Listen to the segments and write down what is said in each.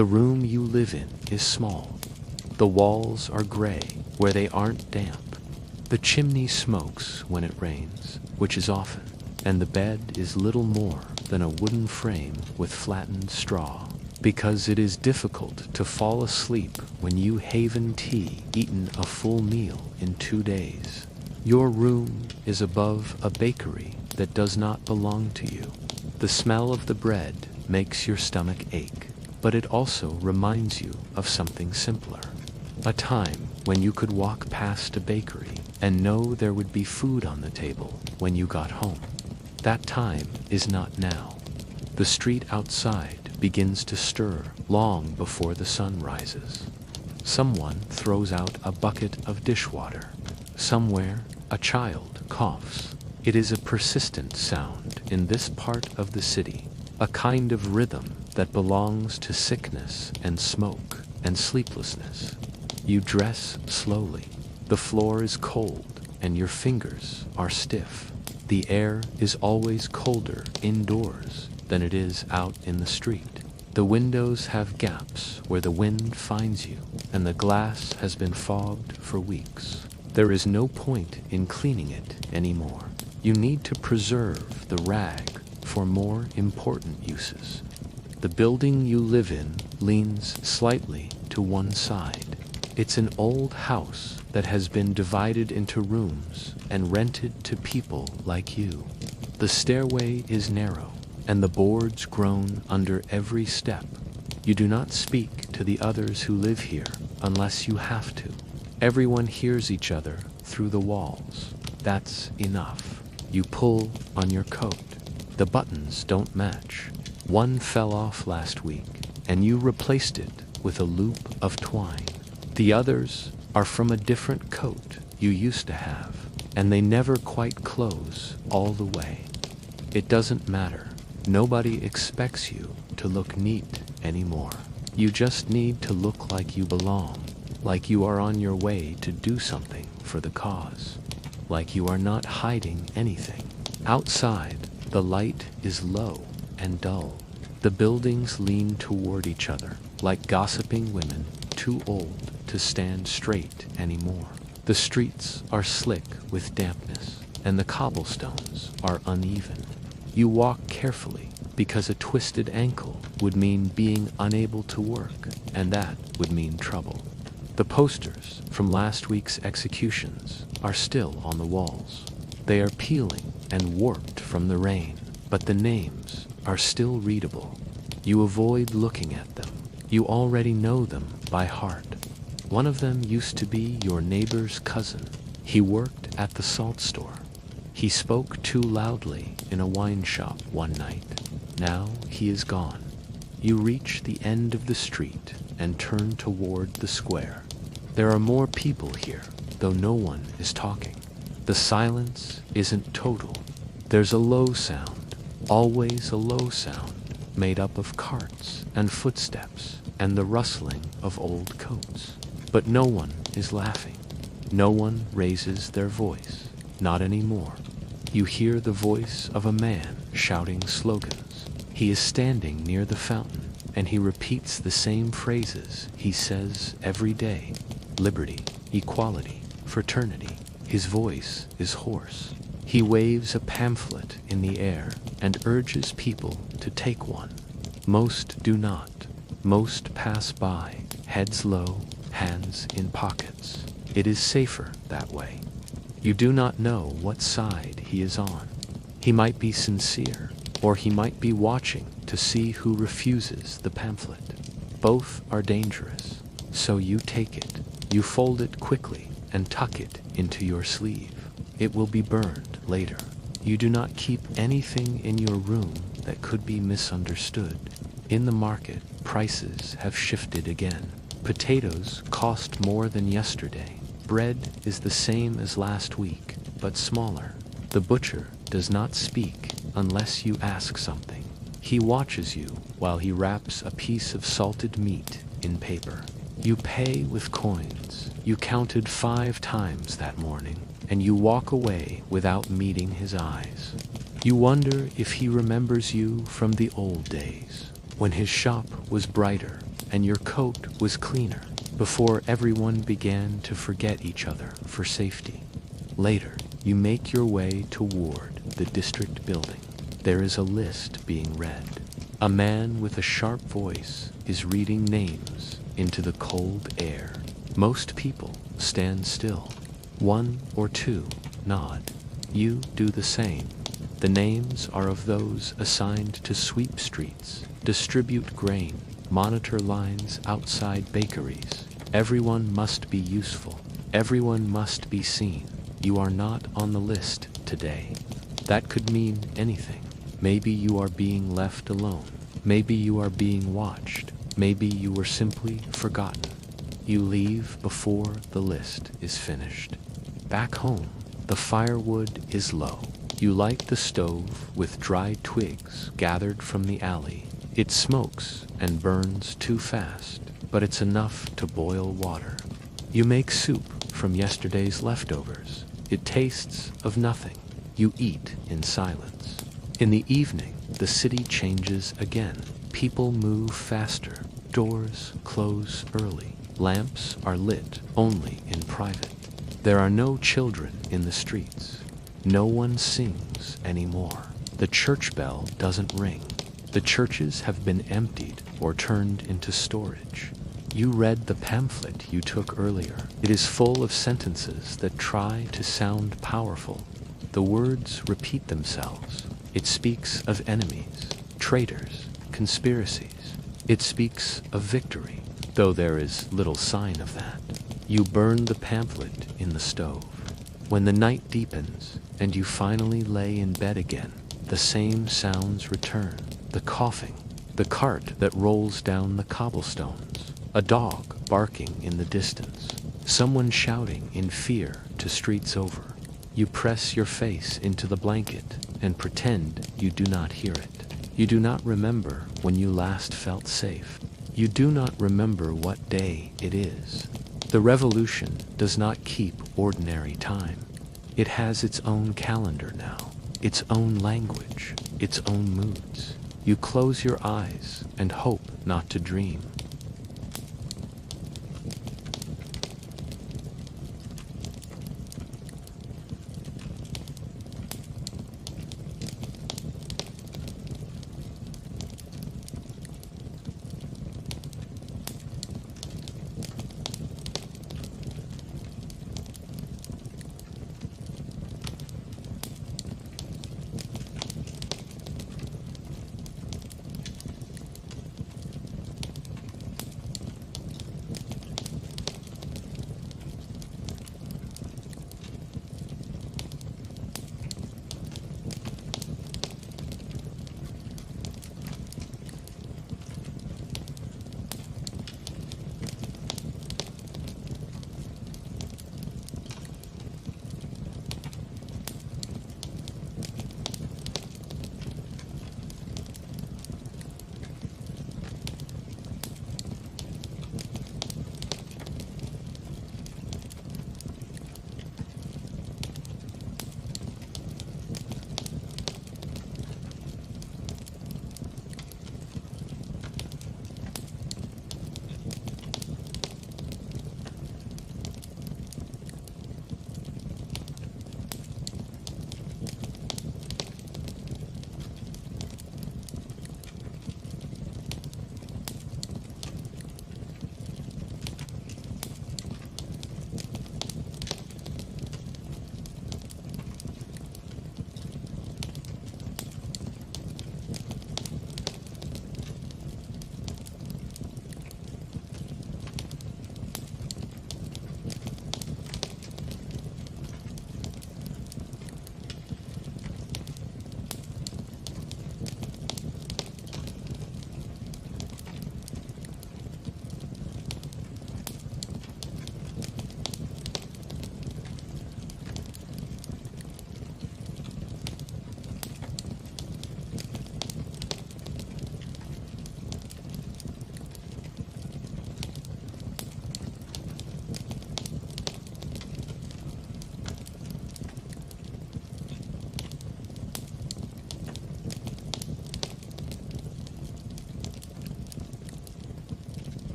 The room you live in is small. The walls are gray where they aren't damp. The chimney smokes when it rains, which is often, and the bed is little more than a wooden frame with flattened straw, because it is difficult to fall asleep when you haven tea eaten a full meal in 2 days. Your room is above a bakery that does not belong to you. The smell of the bread makes your stomach ache, but it also reminds you of something simpler. A time when you could walk past a bakery and know there would be food on the table when you got home. That time is not now. The street outside begins to stir long before the sun rises. Someone throws out a bucket of dishwater. Somewhere, a child coughs. It is a persistent sound in this part of the city, a kind of rhythm that belongs to sickness and smoke and sleeplessness. You dress slowly. The floor is cold and your fingers are stiff. The air is always colder indoors than it is out in the street. The windows have gaps where the wind finds you, and the glass has been fogged for weeks. There is no point in cleaning it anymore. You need to preserve the rag for more important uses. The building you live in leans slightly to one side. It's an old house that has been divided into rooms and rented to people like you. The stairway is narrow, and the boards groan under every step. You do not speak to the others who live here unless you have to. Everyone hears each other through the walls. That's enough. You pull on your coat. The buttons don't match. One fell off last week, and you replaced it with a loop of twine. The others are from a different coat you used to have, and they never quite close all the way. It doesn't matter. Nobody expects you to look neat anymore. You just need to look like you belong, like you are on your way to do something for the cause, like you are not hiding anything. Outside, the light is low and dull. The buildings lean toward each other, like gossiping women too old to stand straight anymore. The streets are slick with dampness, and the cobblestones are uneven. You walk carefully because a twisted ankle would mean being unable to work, and that would mean trouble. The posters from last week's executions are still on the walls. They are peeling and warped from the rain, but the names are still readable. You avoid looking at them. You already know them by heart. One of them used to be your neighbor's cousin. He worked at the salt store. He spoke too loudly in a wine shop one night. Now he is gone. You reach the end of the street and turn toward the square. There are more people here, though no one is talking. The silence isn't total. There's a low sound, always a low sound, made up of carts and footsteps and the rustling of old coats. But no one is laughing. No one raises their voice. Not anymore. You hear the voice of a man shouting slogans. He is standing near the fountain, and he repeats the same phrases he says every day. Liberty, equality, fraternity. His voice is hoarse. He waves a pamphlet in the air and urges people to take one. Most do not. Most pass by, heads low, hands in pockets. It is safer that way. You do not know what side he is on. He might be sincere, or he might be watching to see who refuses the pamphlet. Both are dangerous, so you take it. You fold it quickly and tuck it into your sleeve. It will be burned later. You do not keep anything in your room that could be misunderstood. In the market, prices have shifted again. Potatoes cost more than yesterday. Bread is the same as last week, but smaller. The butcher does not speak unless you ask something. He watches you while he wraps a piece of salted meat in paper. You pay with coins. You counted 5 times that morning, and you walk away without meeting his eyes. You wonder if he remembers you from the old days, when his shop was brighter and your coat was cleaner, before everyone began to forget each other for safety. Later, you make your way toward the district building. There is a list being read. A man with a sharp voice is reading names into the cold air. Most people stand still. One or two nod. You do the same. The names are of those assigned to sweep streets, distribute grain, monitor lines outside bakeries. Everyone must be useful. Everyone must be seen. You are not on the list today. That could mean anything. Maybe you are being left alone. Maybe you are being watched. Maybe you were simply forgotten. You leave before the list is finished. Back home, the firewood is low. You light the stove with dried twigs gathered from the alley. It smokes and burns too fast, but it's enough to boil water. You make soup from yesterday's leftovers. It tastes of nothing. You eat in silence. In the evening, the city changes again. People move faster. Doors close early. Lamps are lit only in private. There are no children in the streets. No one sings anymore. The church bell doesn't ring. The churches have been emptied or turned into storage. You read the pamphlet you took earlier. It is full of sentences that try to sound powerful. The words repeat themselves. It speaks of enemies, traitors, conspiracies. It speaks of victory, though there is little sign of that. You burn the pamphlet in the stove. When the night deepens and you finally lay in bed again, the same sounds return. The coughing, the cart that rolls down the cobblestones, a dog barking in the distance, someone shouting in fear to streets over. You press your face into the blanket and pretend you do not hear it. You do not remember when you last felt safe. You do not remember what day it is. The revolution does not keep ordinary time. It has its own calendar now, its own language, its own moods. You close your eyes and hope not to dream.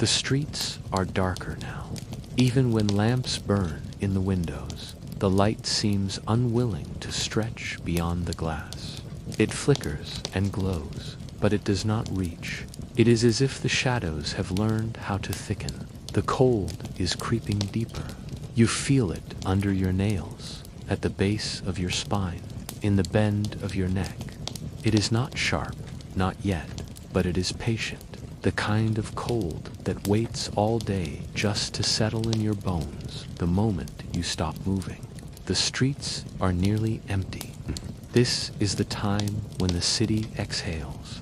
The streets are darker now. Even when lamps burn in the windows, the light seems unwilling to stretch beyond the glass. It flickers and glows, but it does not reach. It is as if the shadows have learned how to thicken. The cold is creeping deeper. You feel it under your nails, at the base of your spine, in the bend of your neck. It is not sharp, not yet, but it is patient. The kind of cold that waits all day just to settle in your bones the moment you stop moving. The streets are nearly empty. This is the time when the city exhales,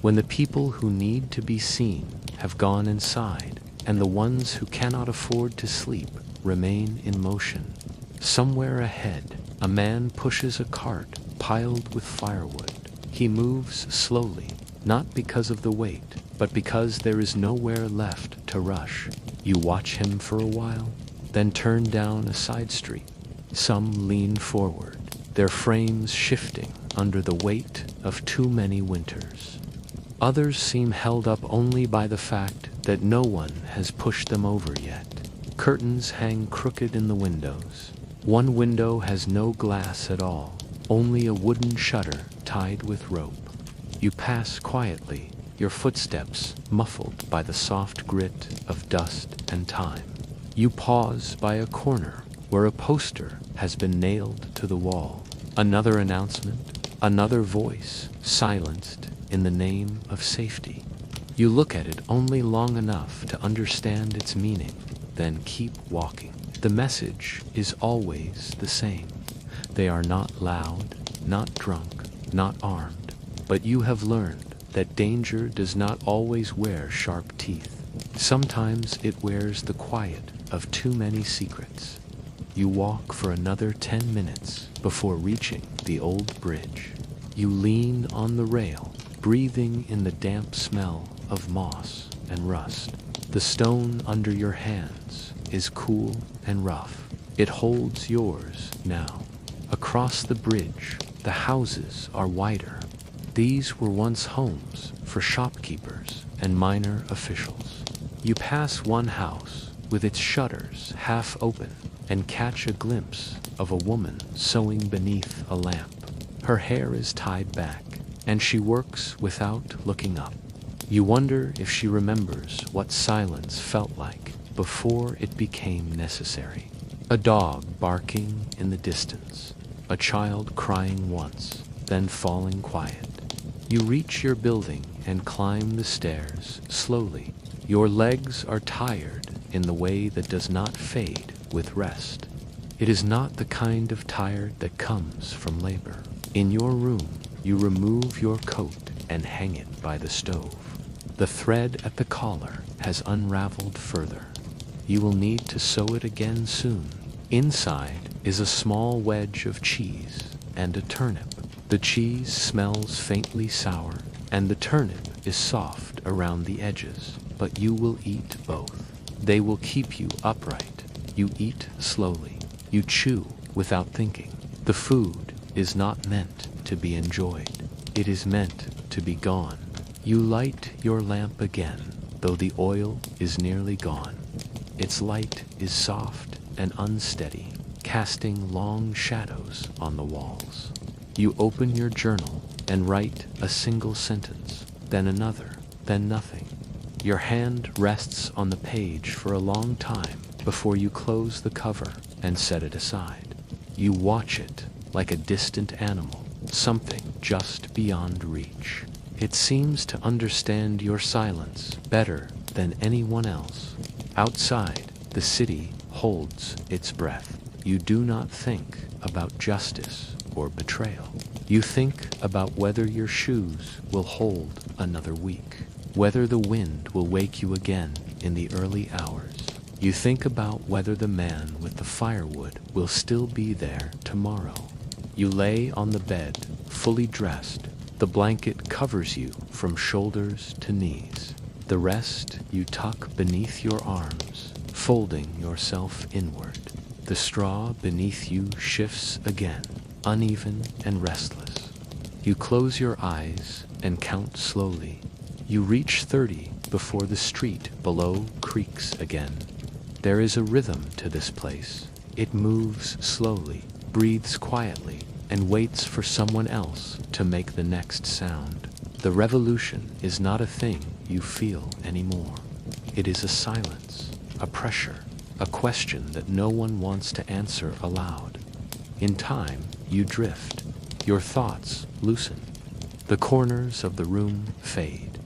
when the people who need to be seen have gone inside, and the ones who cannot afford to sleep remain in motion. Somewhere ahead, a man pushes a cart piled with firewood. He moves slowly, not because of the weight, but because there is nowhere left to rush. You watch him for a while, then turn down a side street. Some lean forward, their frames shifting under the weight of too many winters. Others seem held up only by the fact that no one has pushed them over yet. Curtains hang crooked in the windows. One window has no glass at all, only a wooden shutter tied with rope. You pass quietly, your footsteps muffled by the soft grit of dust and time. You pause by a corner where a poster has been nailed to the wall. Another announcement, another voice silenced in the name of safety. You look at it only long enough to understand its meaning, then keep walking. The message is always the same. They are not loud, not drunk, not armed, but you have learned that danger does not always wear sharp teeth. Sometimes it wears the quiet of too many secrets. You walk for another 10 minutes before reaching the old bridge. You lean on the rail, breathing in the damp smell of moss and rust. The stone under your hands is cool and rough. It holds yours now. Across the bridge, the houses are wider. These were once homes for shopkeepers and minor officials. You pass one house with its shutters half open and catch a glimpse of a woman sewing beneath a lamp. Her hair is tied back, and she works without looking up. You wonder if she remembers what silence felt like before it became necessary. A dog barking in the distance, a child crying once, then falling quiet. You reach your building and climb the stairs slowly. Your legs are tired in the way that does not fade with rest. It is not the kind of tired that comes from labor. In your room, you remove your coat and hang it by the stove. The thread at the collar has unraveled further. You will need to sew it again soon. Inside is a small wedge of cheese and a turnip. The cheese smells faintly sour, and the turnip is soft around the edges, but you will eat both. They will keep you upright. You eat slowly. You chew without thinking. The food is not meant to be enjoyed. It is meant to be gone. You light your lamp again, though the oil is nearly gone. Its light is soft and unsteady, casting long shadows on the walls. You open your journal and write a single sentence, then another, then nothing. Your hand rests on the page for a long time before you close the cover and set it aside. You watch it like a distant animal, something just beyond reach. It seems to understand your silence better than anyone else. Outside, the city holds its breath. You do not think about justice or betrayal. You think about whether your shoes will hold another week, whether the wind will wake you again in the early hours. You think about whether the man with the firewood will still be there tomorrow. You lay on the bed, fully dressed. The blanket covers you from shoulders to knees. The rest you tuck beneath your arms, folding yourself inward. The straw beneath you shifts again, uneven and restless. You close your eyes and count slowly. You reach 30 before the street below creaks again. There is a rhythm to this place. It moves slowly, breathes quietly, and waits for someone else to make the next sound. The revolution is not a thing you feel anymore. It is a silence, a pressure, a question that no one wants to answer aloud. In time, you drift. Your thoughts loosen. The corners of the room fade.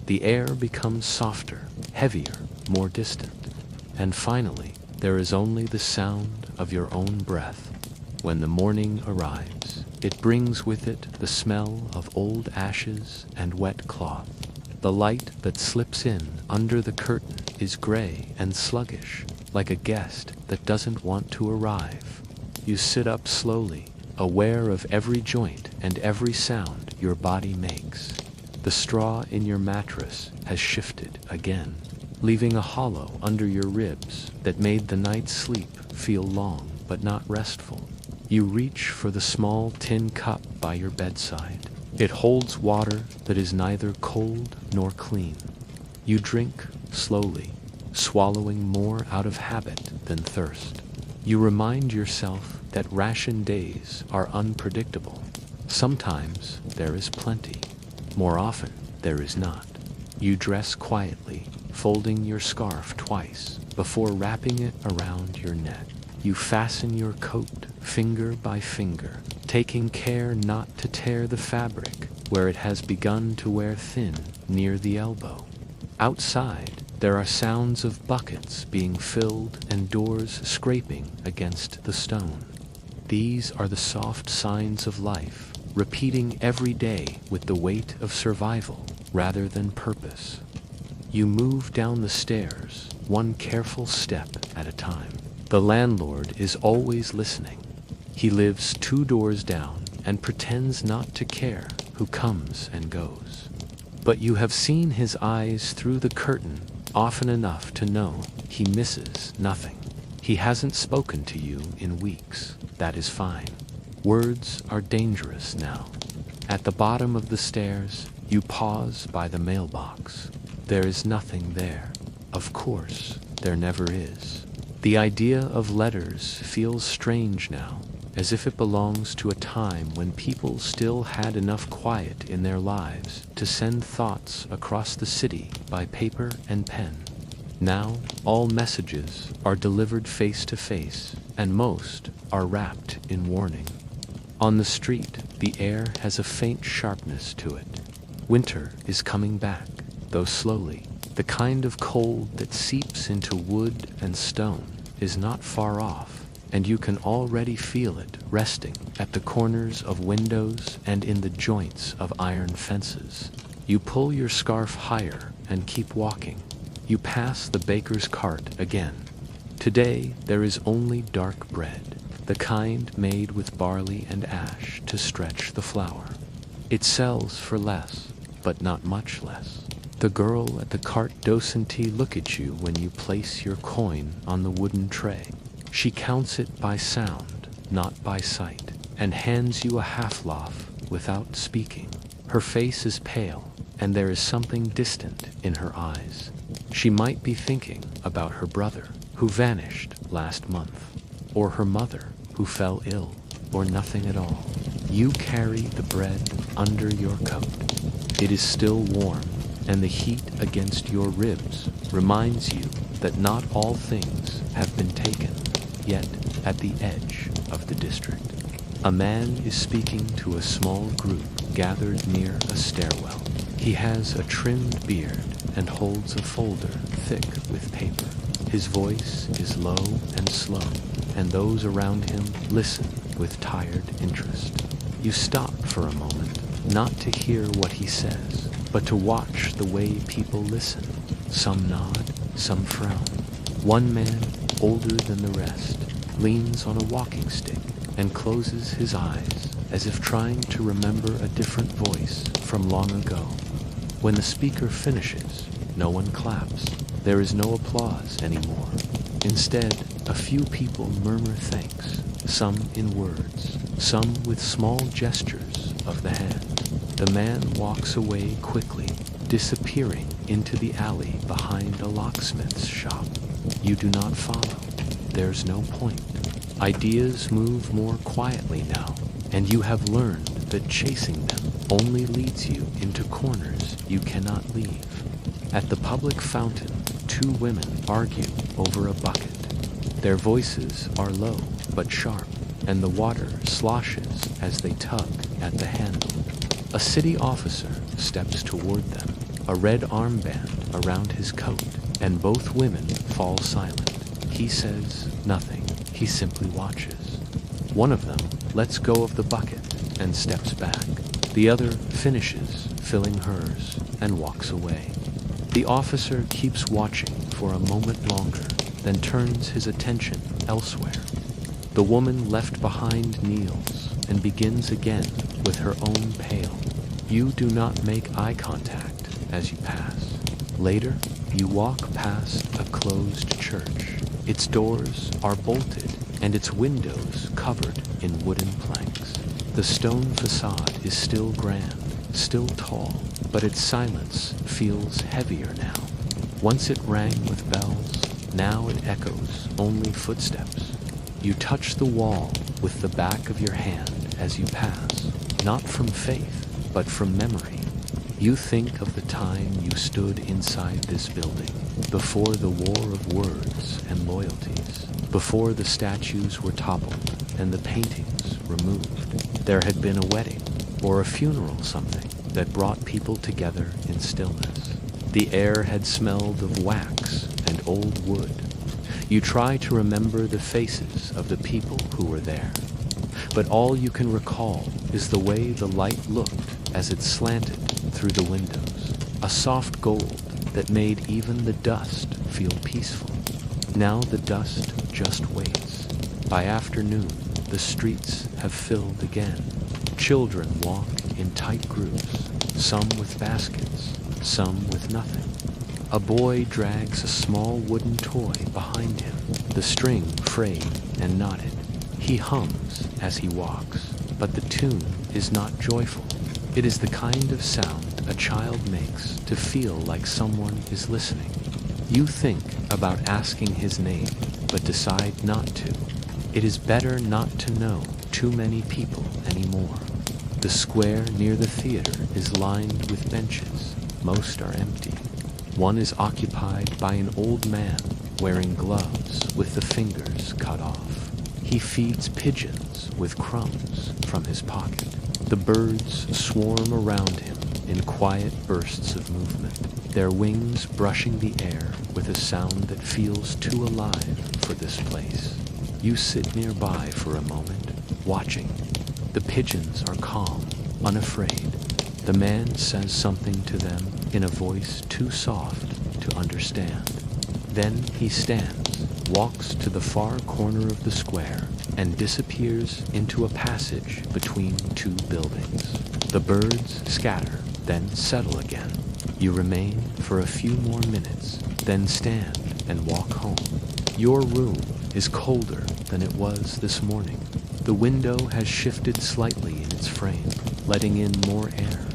The air becomes softer, heavier, more distant. And finally, there is only the sound of your own breath. When the morning arrives, it brings with it the smell of old ashes and wet cloth. The light that slips in under the curtain is gray and sluggish, like a guest that doesn't want to arrive. You sit up slowly, aware of every joint and every sound your body makes. The straw in your mattress has shifted again, leaving a hollow under your ribs that made the night's sleep feel long but not restful. You reach for the small tin cup by your bedside. It holds water that is neither cold nor clean. You drink slowly, swallowing more out of habit than thirst. You remind yourself that ration days are unpredictable. Sometimes there is plenty. More often, there is not. You dress quietly, folding your scarf twice before wrapping it around your neck. You fasten your coat finger by finger, taking care not to tear the fabric where it has begun to wear thin near the elbow. Outside, there are sounds of buckets being filled and doors scraping against the stone. These are the soft signs of life, repeating every day with the weight of survival rather than purpose. You move down the stairs, one careful step at a time. The landlord is always listening. He lives 2 doors down and pretends not to care who comes and goes. But you have seen his eyes through the curtain often enough to know he misses nothing. He hasn't spoken to you in weeks. That is fine. Words are dangerous now. At the bottom of the stairs, you pause by the mailbox. There is nothing there. Of course, there never is. The idea of letters feels strange now, as if it belongs to a time when people still had enough quiet in their lives to send thoughts across the city by paper and pen. Now, all messages are delivered face to face, and most are wrapped in warning. On the street, the air has a faint sharpness to it. Winter is coming back, though slowly. The kind of cold that seeps into wood and stone is not far off, and you can already feel it resting at the corners of windows and in the joints of iron fences. You pull your scarf higher and keep walking. You pass the baker's cart again. Today there is only dark bread, the kind made with barley and ash to stretch the flour. It sells for less, but not much less. The girl at the cart doesn't look at you when you place your coin on the wooden tray. She counts it by sound, not by sight, and hands you a half-loaf without speaking. Her face is pale, and there is something distant in her eyes. She might be thinking about her brother, who vanished last month, or her mother, who fell ill, or nothing at all. You carry the bread under your coat. It is still warm, and the heat against your ribs reminds you that not all things have been taken, yet at the edge of the district. A man is speaking to a small group gathered near a stairwell. He has a trimmed beard and holds a folder thick with paper. His voice is low and slow, and those around him listen with tired interest. You stop for a moment, not to hear what he says, but to watch the way people listen. Some nod, some frown. One man, older than the rest, leans on a walking stick and closes his eyes as if trying to remember a different voice from long ago. When the speaker finishes, no one claps. There is no applause anymore. Instead, a few people murmur thanks, some in words, some with small gestures of the hand. The man walks away quickly, disappearing into the alley behind a locksmith's shop. You do not follow. There's no point. Ideas move more quietly now, and you have learned that chasing them only leads you into corners you cannot leave. At the public fountain, two women argue over a bucket. Their voices are low but sharp, and the water sloshes as they tug at the handle. A city officer steps toward them, a red armband around his coat, and both women fall silent. He says nothing. He simply watches. One of them lets go of the bucket and steps back. The other finishes filling hers and walks away. The officer keeps watching for a moment longer, then turns his attention elsewhere. The woman left behind kneels and begins again with her own pail. You do not make eye contact as you pass. Later, you walk past a closed church. Its doors are bolted and its windows covered in wooden planks. The stone facade is still grand, still tall, but its silence feels heavier now. Once it rang with bells, now it echoes only footsteps. You touch the wall with the back of your hand as you pass, not from faith, but from memory. You think of the time you stood inside this building, before the war of words and loyalties, before the statues were toppled and the paintings removed. There had been a wedding or a funeral, something that brought people together in stillness. The air had smelled of wax and old wood. You try to remember the faces of the people who were there, but all you can recall is the way the light looked as it slanted through the windows, a soft gold that made even the dust feel peaceful. Now the dust just waits. By afternoon, the streets have filled again. Children walk in tight groups, some with baskets, some with nothing. A boy drags a small wooden toy behind him, the string frayed and knotted. He hums as he walks, but the tune is not joyful. It is the kind of sound a child makes to feel like someone is listening. You think about asking his name, but decide not to. It is better not to know too many people anymore. The square near the theater is lined with benches. Most are empty. One is occupied by an old man wearing gloves with the fingers cut off. He feeds pigeons with crumbs from his pocket. The birds swarm around him in quiet bursts of movement, their wings brushing the air with a sound that feels too alive for this place. You sit nearby for a moment, watching. The pigeons are calm, unafraid. The man says something to them in a voice too soft to understand. Then he stands, walks to the far corner of the square, and disappears into a passage between two buildings. The birds scatter, then settle again. You remain for a few more minutes, then stand and walk home. Your room is colder than it was this morning. The window has shifted slightly in its frame, letting in more air.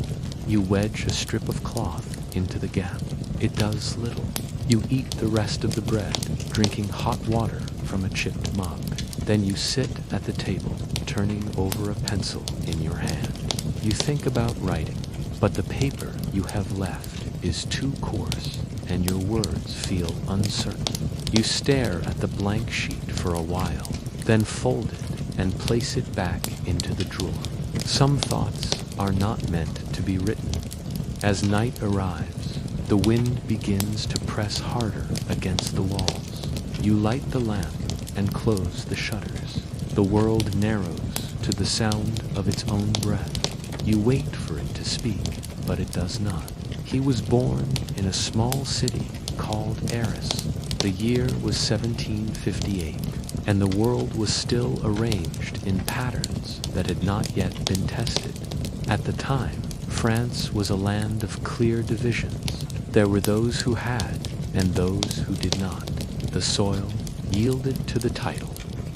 You wedge a strip of cloth into the gap. It does little. You eat the rest of the bread, drinking hot water from a chipped mug. Then you sit at the table, turning over a pencil in your hand. You think about writing, but the paper you have left is too coarse, and your words feel uncertain. You stare at the blank sheet for a while, then fold it and place it back into the drawer. Some thoughts are not meant to be written. As night arrives, the wind begins to press harder against the walls. You light the lamp and close the shutters. The world narrows to the sound of its own breath. You wait for it to speak, but it does not. He was born in a small city called Eris. The year was 1758, and the world was still arranged in patterns that had not yet been tested. At the time, France was a land of clear divisions. There were those who had and those who did not. The soil yielded to the title,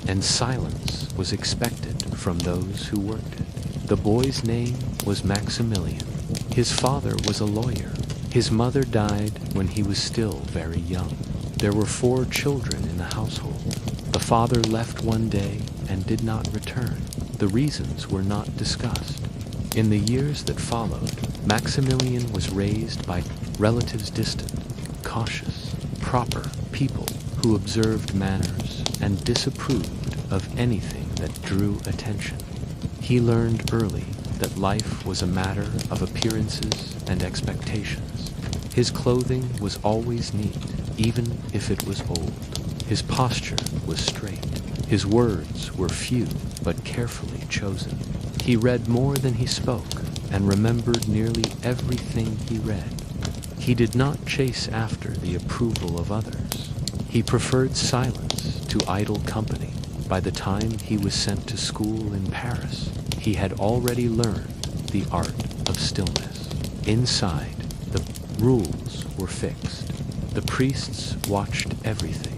and silence was expected from those who worked it. The boy's name was Maximilian. His father was a lawyer. His mother died when he was still very young. There were 4 children in the household. The father left one day and did not return. The reasons were not discussed. In the years that followed, Maximilian was raised by relatives distant, cautious, proper people who observed manners and disapproved of anything that drew attention. He learned early that life was a matter of appearances and expectations. His clothing was always neat, even if it was old. His posture was straight. His words were few but carefully chosen. He read more than he spoke and remembered nearly everything he read. He did not chase after the approval of others. He preferred silence to idle company. By the time he was sent to school in Paris, he had already learned the art of stillness. Inside, the rules were fixed. The priests watched everything.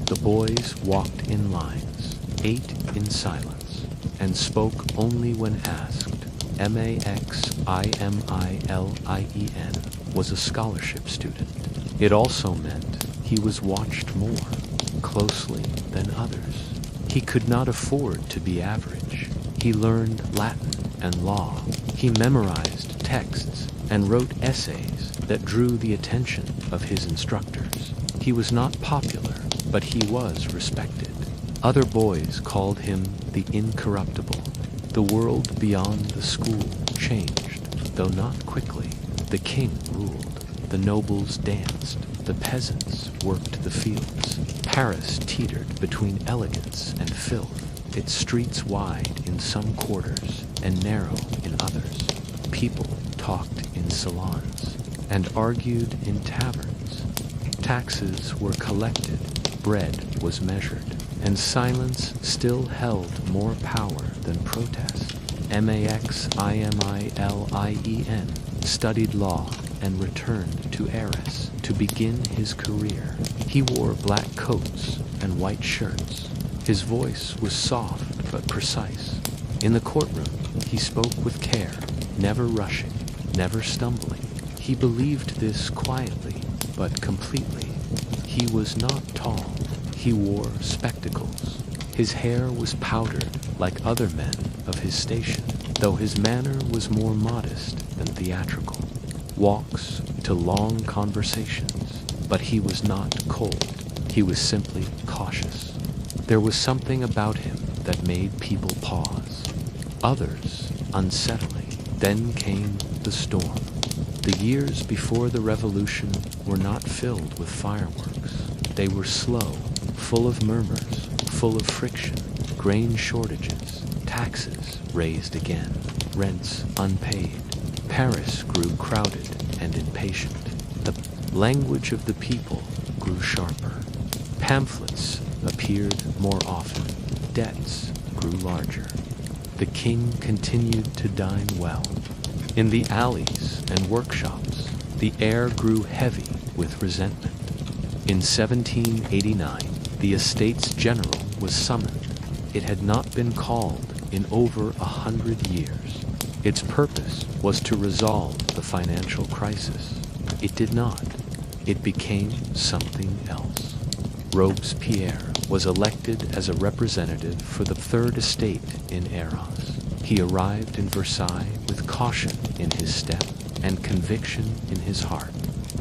The boys walked in lines, ate in silence, and spoke only when asked. Maximilien was a scholarship student. It also meant he was watched more closely than others. He could not afford to be average. He learned Latin and law. He memorized texts and wrote essays that drew the attention of his instructors. He was not popular, but he was respected. Other boys called him the incorruptible. The world beyond the school changed, though not quickly. The king ruled. The nobles danced. The peasants worked the fields. Paris teetered between elegance and filth, its streets wide in some quarters and narrow in others. People talked in salons and argued in taverns. Taxes were collected, bread was measured, and silence still held more power than protest. Maximilien studied law and returned to Arras to begin his career. He wore black coats and white shirts. His voice was soft but precise. In the courtroom, he spoke with care, never rushing, never stumbling. He believed this quietly but completely. He was not tall. He wore spectacles. His hair was powdered like other men of his station, though his manner was more modest than theatrical. Walks to long conversations, but he was not cold. He was simply cautious. There was something about him that made people pause. Others, unsettling. Then came the storm. The years before the revolution were not filled with fireworks. They were slow, full of murmurs, full of friction, grain shortages, taxes raised again, rents unpaid. Paris grew crowded and impatient. The language of the people grew sharper. Pamphlets appeared more often. Debts grew larger. The king continued to dine well. In the alleys and workshops, the air grew heavy with resentment. In 1789, the Estates General was summoned. It had not been called in over 100 years. Its purpose was to resolve the financial crisis. It did not. It became something else. Robespierre was elected as a representative for the Third Estate in Arras. He arrived in Versailles with caution in his step and conviction in his heart.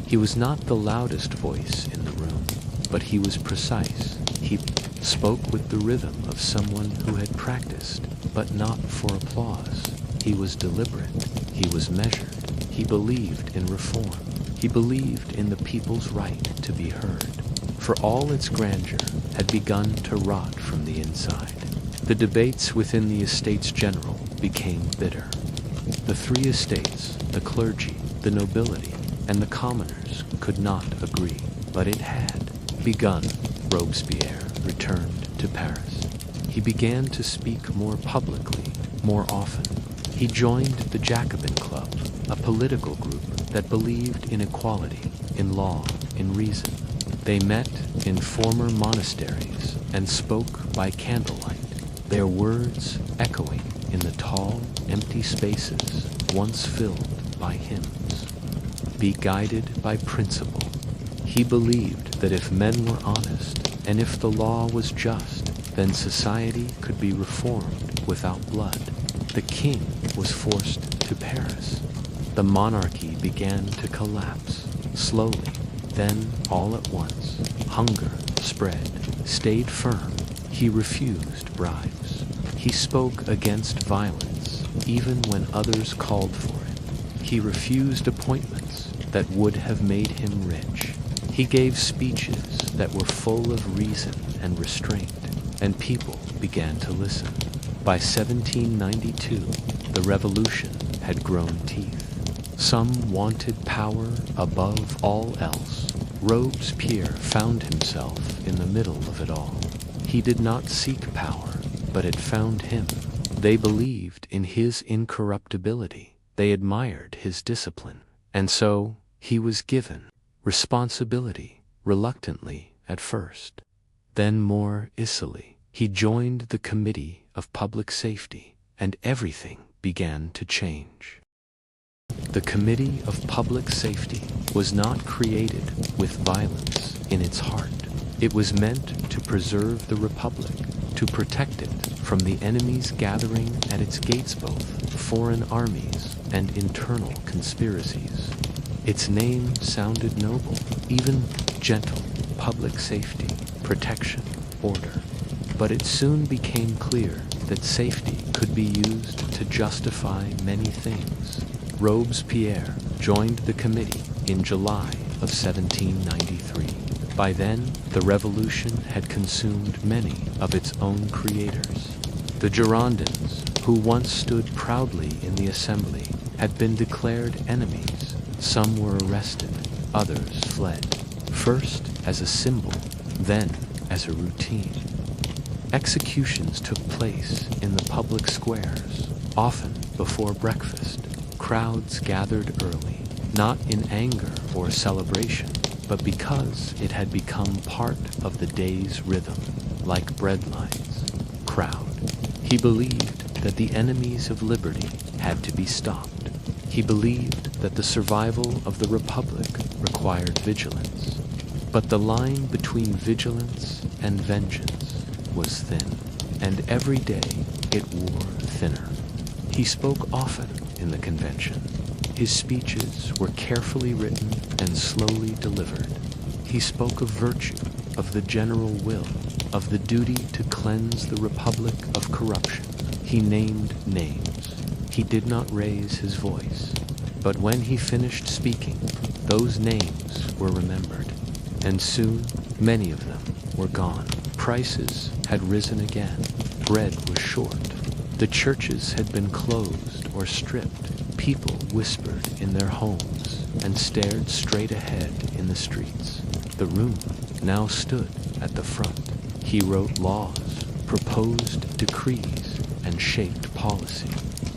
He was not the loudest voice in the room, but he was precise. He spoke with the rhythm of someone who had practiced, but not for applause. He was deliberate. He was measured. He believed in reform. He believed in the people's right to be heard. For all its grandeur had begun to rot from the inside. The debates within the Estates General became bitter. The 3 estates, the clergy, the nobility, and the commoners could not agree, but it had begun. Robespierre returned to Paris. He began to speak more publicly, more often. He joined the Jacobin Club, a political group that believed in equality, in law, in reason. They met in former monasteries and spoke by candlelight, their words echoing in the tall, empty spaces once filled by hymns. be guided by principle. He believed that if men were honest and if the law was just, then society could be reformed without blood. The king was forced to perish. The monarchy began to collapse, slowly. Then, all at once, hunger spread, stayed firm. He refused bribes. He spoke against violence, even when others called for it. He refused appointments that would have made him rich. He gave speeches that were full of reason and restraint, and people began to listen. By 1792, the revolution had grown teeth. Some wanted power above all else. Robespierre found himself in the middle of it all. He did not seek power, but it found him. They believed in his incorruptibility. They admired his discipline. And so he was given responsibility, reluctantly at first. Then more easily, he joined the Committee of Public Safety, and everything began to change. The Committee of Public Safety was not created with violence in its heart. It was meant to preserve the Republic, to protect it from the enemies gathering at its gates, both foreign armies and internal conspiracies. Its name sounded noble, even gentle: public safety, protection, order. But it soon became clear that safety could be used to justify many things. Robespierre joined the committee in July of 1793. By then, the revolution had consumed many of its own creators. The Girondins, who once stood proudly in the assembly, had been declared enemies. Some were arrested, others fled, first as a symbol, then as a routine. Executions took place in the public squares, often before breakfast. Crowds gathered early, not in anger or celebration, but because it had become part of the day's rhythm, like breadlines. Crowd. He believed that the enemies of liberty had to be stopped. He believed that the survival of the Republic required vigilance. But the line between vigilance and vengeance was thin, and every day it wore thinner. He spoke often in the convention. His speeches were carefully written and slowly delivered. He spoke of virtue, of the general will, of the duty to cleanse the Republic of corruption. He named names. He did not raise his voice. But when he finished speaking, those names were remembered. And soon, many of them were gone. Prices had risen again. Bread was short. The churches had been closed or stripped. People whispered in their homes and stared straight ahead in the streets. The Room now stood at the front. He wrote laws, proposed decrees, and shaped policy.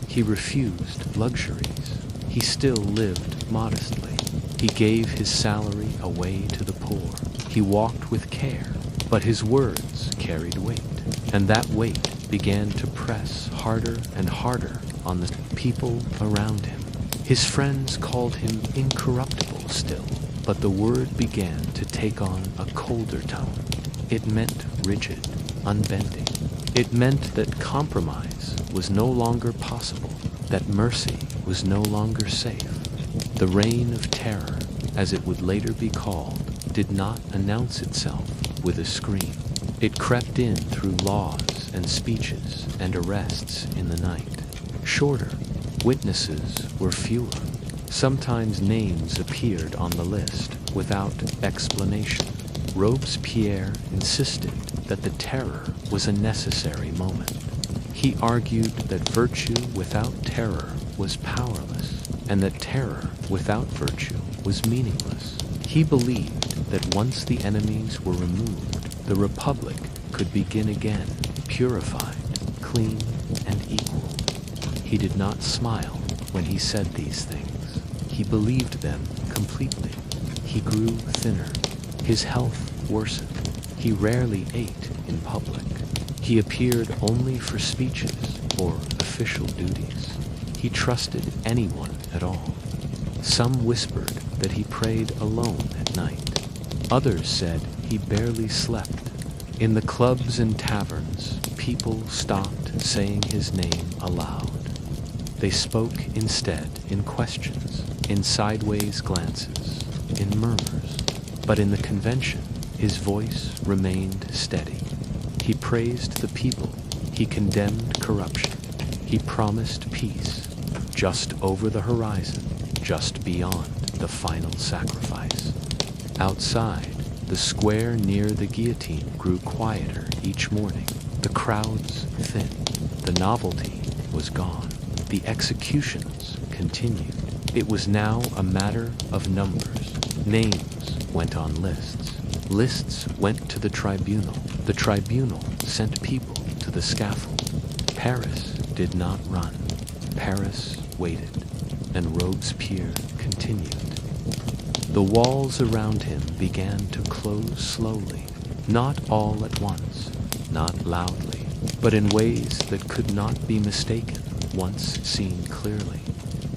He refused luxuries. He still lived modestly. He gave his salary away to the poor. He walked with care, but his words carried weight, and that weight began to press harder and harder on the people around him. His friends called him incorruptible still, but the word began to take on a colder tone. It meant rigid, unbending. It meant that compromise was no longer possible, that mercy was no longer safe. The reign of terror, as it would later be called, did not announce itself with a scream. It crept in through laws and speeches and arrests in the night. Shorter, witnesses were fewer. Sometimes names appeared on the list without explanation. Robespierre insisted that the terror was a necessary moment. He argued that virtue without terror was powerless, and that terror without virtue was meaningless. He believed that once the enemies were removed, the Republic could begin again, purified, clean, and equal. He did not smile when he said these things. He believed them completely. He grew thinner. His health worsened. He rarely ate in public. He appeared only for speeches or official duties. He trusted anyone at all. Some whispered that he prayed alone at night. Others said he barely slept. In the clubs and taverns, people stopped saying his name aloud. They spoke instead in questions, in sideways glances, in murmurs. But in the convention, his voice remained steady. He praised the people. He condemned corruption. He promised peace, just over the horizon, just beyond the final sacrifice. Outside, the square near the guillotine grew quieter each morning. The crowds thinned. The novelty was gone. The executions continued. It was now a matter of numbers. Names went on lists. Lists went to the tribunal. The tribunal sent people to the scaffold. Paris did not run. Paris waited, and Robespierre continued. The walls around him began to close slowly, not all at once, not loudly, but in ways that could not be mistaken once seen clearly.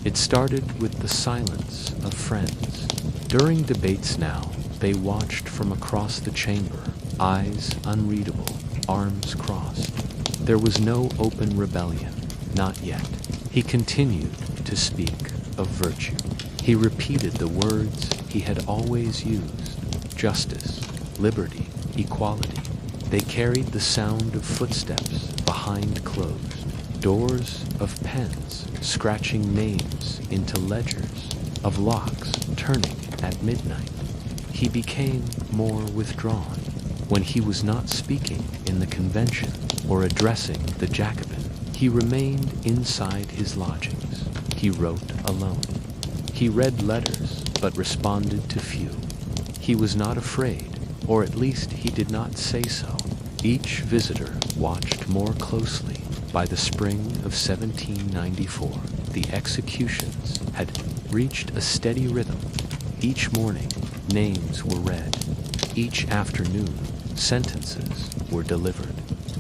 It started with the silence of friends. During debates now, they watched from across the chamber, eyes unreadable, arms crossed. There was no open rebellion, not yet. He continued to speak of virtue. He repeated the words he had always used: justice, liberty, equality. They carried the sound of footsteps behind closed doors, of pens scratching names into ledgers, of locks turning at midnight. He became more withdrawn. When he was not speaking in the convention or addressing the Jacobin, he remained inside his lodgings. He wrote alone. He read letters, but responded to few. He was not afraid, or at least he did not say so. Each visitor watched more closely. By the spring of 1794, the executions had reached a steady rhythm. Each morning, names were read. Each afternoon, sentences were delivered.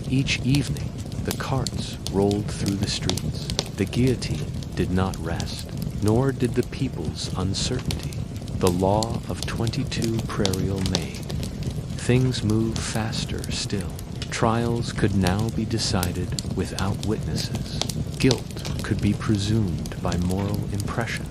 Each evening, the carts rolled through the streets. The guillotine did not rest, nor did the people's uncertainty. The law of 22 Prairial made. Things moved faster still. Trials could now be decided without witnesses. Guilt could be presumed by moral impression.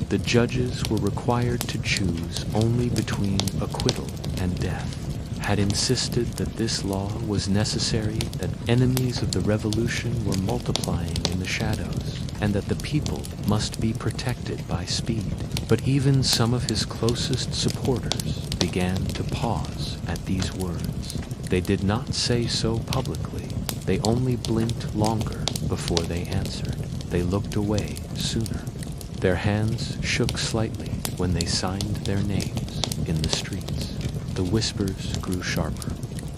The judges were required to choose only between acquittal and death. Had insisted that this law was necessary, that enemies of the revolution were multiplying in the shadows, and that the people must be protected by speed. But even some of his closest supporters began to pause at these words. They did not say so publicly. They only blinked longer before they answered. They looked away sooner. Their hands shook slightly when they signed their names in the streets. The whispers grew sharper.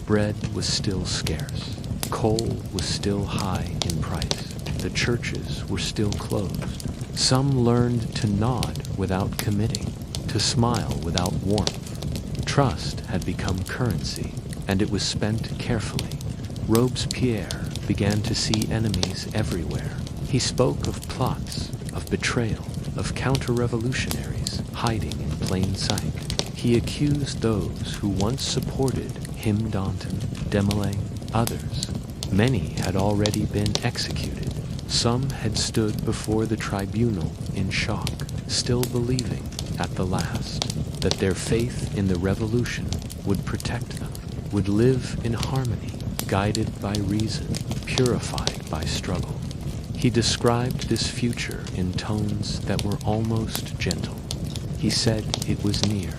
Bread was still scarce. Coal was still high in price. The churches were still closed. Some learned to nod without committing, to smile without warmth. Trust had become currency, and it was spent carefully. Robespierre began to see enemies everywhere. He spoke of plots, of betrayal, of counter-revolutionaries hiding in plain sight. He accused those who once supported him, Danton, Desmoulins, others. Many had already been executed. Some had stood before the tribunal in shock, still believing, at the last, that their faith in the revolution would protect them, would live in harmony, guided by reason, purified by struggle. He described this future in tones that were almost gentle. He said it was near,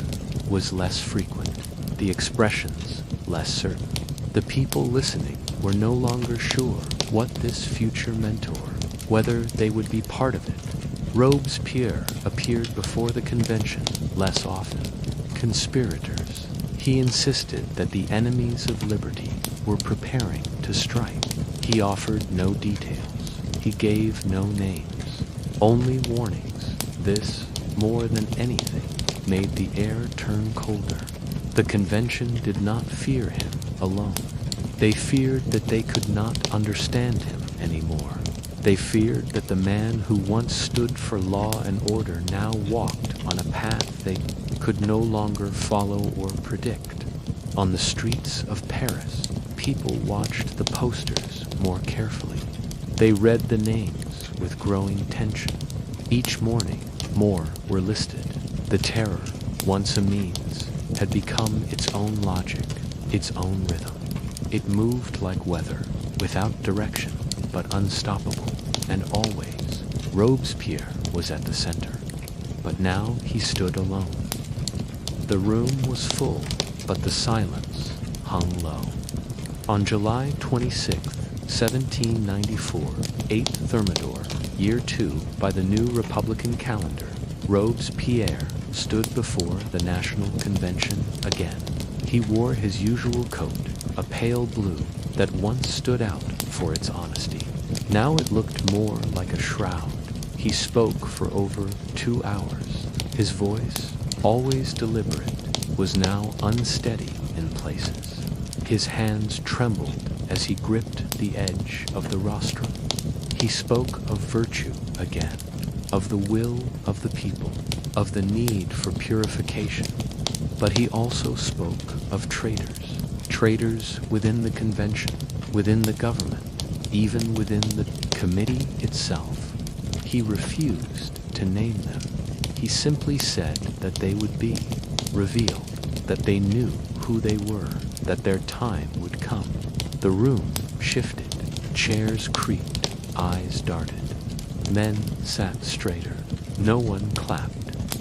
was less frequent, the expressions less certain. The people listening were no longer sure what this future meant or whether they would be part of it. Robespierre appeared before the convention less often. Conspirators. He insisted that the enemies of liberty were preparing to strike. He offered no details. He gave no names, only warnings. This, more than anything, made the air turn colder. The convention did not fear him alone. They feared that they could not understand him anymore. They feared that the man who once stood for law and order now walked on a path they could no longer follow or predict. On the streets of Paris, people watched the posters more carefully. They read the names with growing tension. Each morning, more were listed. The terror, once a means, had become its own logic, its own rhythm. It moved like weather, without direction, but unstoppable, and always. Robespierre was at the center, but now he stood alone. The room was full, but the silence hung low. On July 26, 1794, 8th Thermidor, year 2 by the new Republican calendar, Robespierre stood before the National Convention again. He wore his usual coat, a pale blue that once stood out for its honesty. Now it looked more like a shroud. He spoke for over 2 hours. His voice, always deliberate, was now unsteady in places. His hands trembled as he gripped the edge of the rostrum. He spoke of virtue again, of the will of the people, of the need for purification. But he also spoke of traitors, traitors within the convention, within the government, even within the committee itself. He refused to name them. He simply said that they would be revealed, that they knew who they were, that their time would come. The room shifted, chairs creaked, eyes darted. Men sat straighter. No one clapped.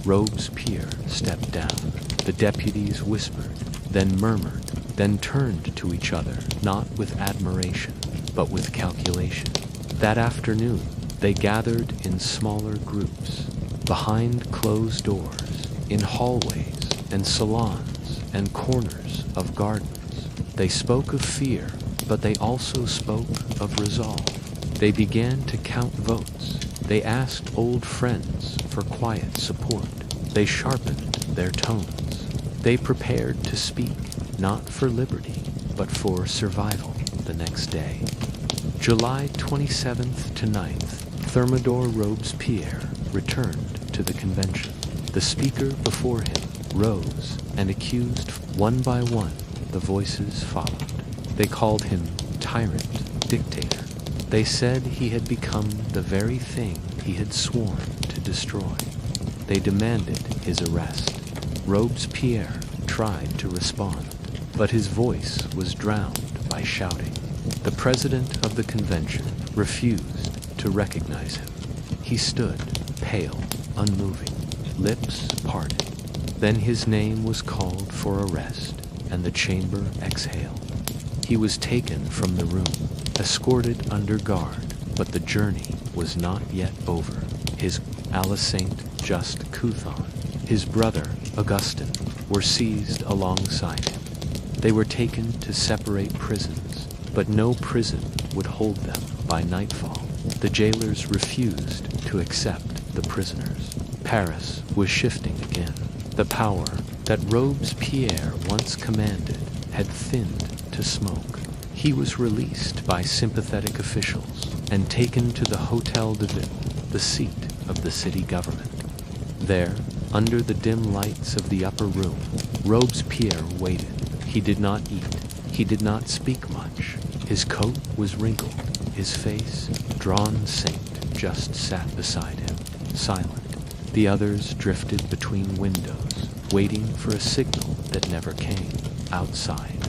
Robespierre stepped down. The deputies whispered, then murmured, then turned to each other, not with admiration, but with calculation. That afternoon, they gathered in smaller groups, behind closed doors, in hallways and salons and corners of gardens. They spoke of fear, but they also spoke of resolve. They began to count votes. They asked old friends for quiet support. They sharpened their tones. They prepared to speak, not for liberty, but for survival the next day. July 27th to 9th, Thermidor Robespierre returned to the convention. The speaker before him rose and accused one by one. The voices followed. They called him tyrant, dictator. They said he had become the very thing he had sworn to destroy. They demanded his arrest. Robespierre tried to respond, but his voice was drowned by shouting. The president of the convention refused to recognize him. He stood, pale, unmoving, lips parted. Then his name was called for arrest, and the chamber exhaled. He was taken from the room, escorted under guard, but the journey was not yet over. His Alassane Just Couthon, his brother Augustin, were seized alongside him. They were taken to separate prisons, but no prison would hold them by nightfall. The jailers refused to accept the prisoners. Paris was shifting again. The power that Robespierre once commanded had thinned to smoke. He was released by sympathetic officials and taken to the Hôtel de Ville, the seat of the city government. There, under the dim lights of the upper room, Robespierre waited. He did not eat. He did not speak much. His coat was wrinkled. His face, drawn saint, just sat beside him, silent. The others drifted between windows, waiting for a signal that never came, outside.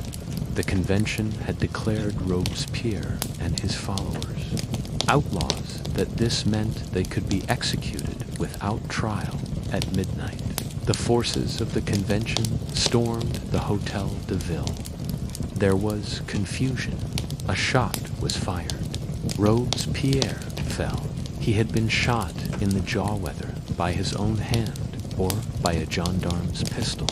The convention had declared Robespierre and his followers outlaws, that this meant they could be executed without trial at midnight. The forces of the convention stormed the Hôtel de Ville. There was confusion. A shot was fired. Robespierre fell. He had been shot in the jaw-weather by his own hand or by a gendarme's pistol.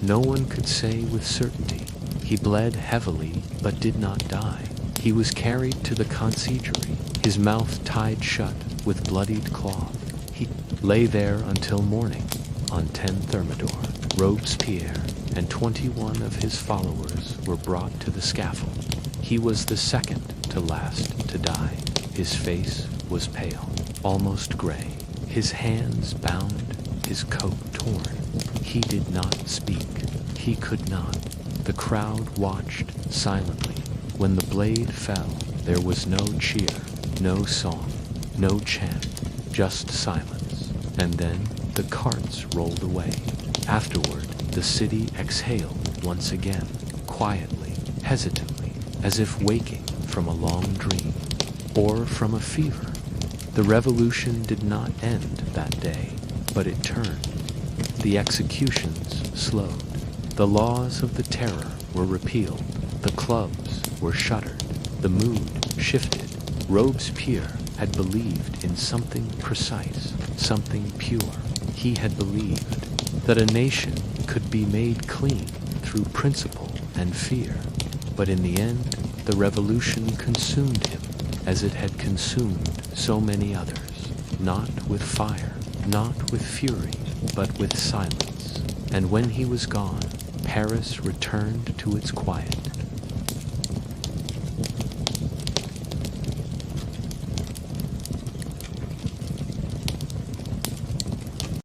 No one could say with certainty. He bled heavily but did not die. He was carried to the conciergerie, his mouth tied shut with bloodied cloth. He lay there until morning. On 10 Thermidor, Robespierre and 21 of his followers were brought to the scaffold. He was the second to last to die. His face was pale, almost gray, his hands bound, his coat torn. He did not speak. He could not. The crowd watched silently. When the blade fell, there was no cheer, no song, no chant, just silence. And then the carts rolled away. Afterward, the city exhaled once again, quietly, hesitantly, as if waking from a long dream, or from a fever. The revolution did not end that day, but it turned. The executions slowed. The laws of the terror were repealed. The clubs were shuttered. The mood shifted. Robespierre had believed in something precise, something pure. He had believed that a nation could be made clean through principle and fear. But in the end, the revolution consumed him as it had consumed so many others, not with fire, not with fury, but with silence. And when he was gone, Paris returned to its quiet,